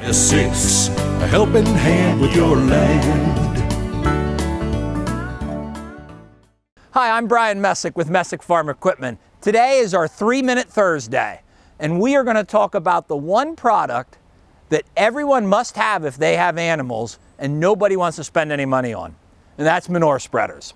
Messick's, a helping hand with your land. Hi, I'm Brian Messick with Messick Farm Equipment. Today is our 3-Minute Thursday, and we are going to talk about the one product that everyone must have if they have animals and nobody wants to spend any money on, and that's manure spreaders.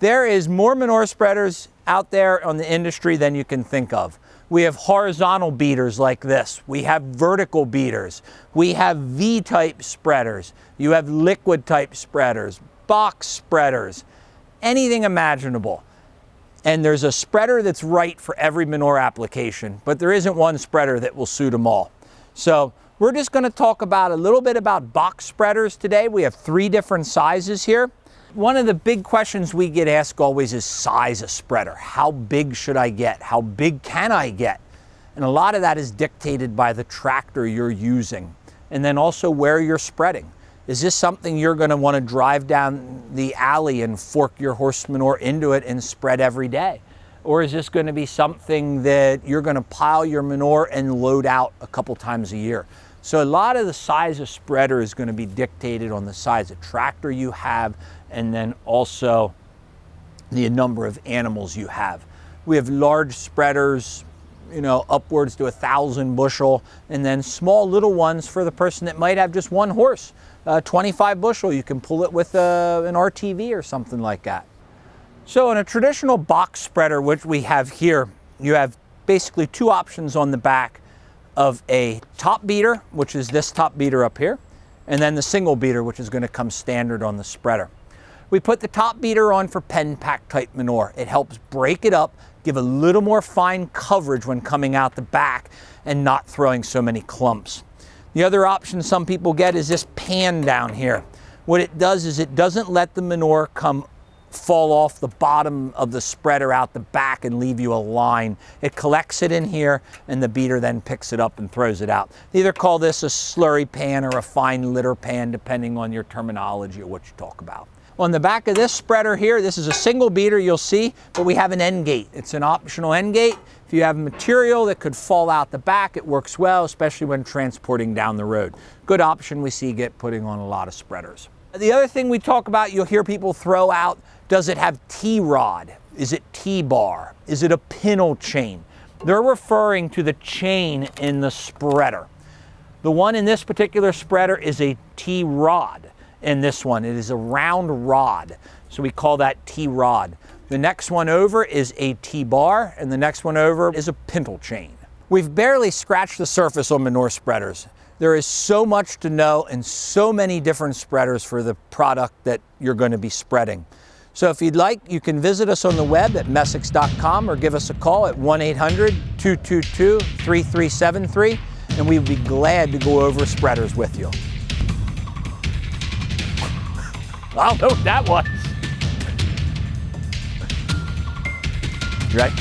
There is more manure spreaders out there on the industry than you can think of. We have horizontal beaters like this. We have vertical beaters. We have V-type spreaders. You have liquid-type spreaders, box spreaders, anything imaginable. And there's a spreader that's right for every manure application, but there isn't one spreader that will suit them all. So we're just going to talk about a little bit about box spreaders today. We have 3 different sizes here. One of the big questions we get asked always is size of spreader. How big should I get? How big can I get? And a lot of that is dictated by the tractor you're using. And then also where you're spreading. Is this something you're going to want to drive down the alley and fork your horse manure into it and spread every day? Or is this going to be something that you're going to pile your manure and load out a couple times a year? So a lot of the size of spreader is going to be dictated on the size of tractor you have, and then also the number of animals you have. We have large spreaders, upwards to 1,000 bushel, and then small little ones for the person that might have just one horse. 25 bushel, you can pull it with an RTV or something like that. So in a traditional box spreader, which we have here, you have basically 2 options on the back of a top beater, which is this top beater up here, and then the single beater, which is going to come standard on the spreader. We put the top beater on for pen pack type manure. It helps break it up, give a little more fine coverage when coming out the back and not throwing so many clumps. The other option some people get is this pan down here. What it does is it doesn't let the manure fall off the bottom of the spreader out the back and leave you a line. It collects it in here and the beater then picks it up and throws it out. They either call this a slurry pan or a fine litter pan, depending on your terminology or what you talk about. On the back of this spreader here, this is a single beater, you'll see, but we have an end gate. It's an optional end gate. If you have material that could fall out the back, it works well, especially when transporting down the road. Good option we see putting on a lot of spreaders. The other thing we talk about, you'll hear people throw out, does it have T-rod? Is it T-bar? Is it a pintle chain? They're referring to the chain in the spreader. The one in this particular spreader is a T-rod. In this one, it is a round rod, so we call that T-rod. The next one over is a T-bar, and the next one over is a pintle chain. We've barely scratched the surface on manure spreaders. There is so much to know and so many different spreaders for the product that you're going to be spreading. So if you'd like, you can visit us on the web at messicks.com or give us a call at 1-800-222-3373, and we'd be glad to go over spreaders with you. I don't know what that was. You ready?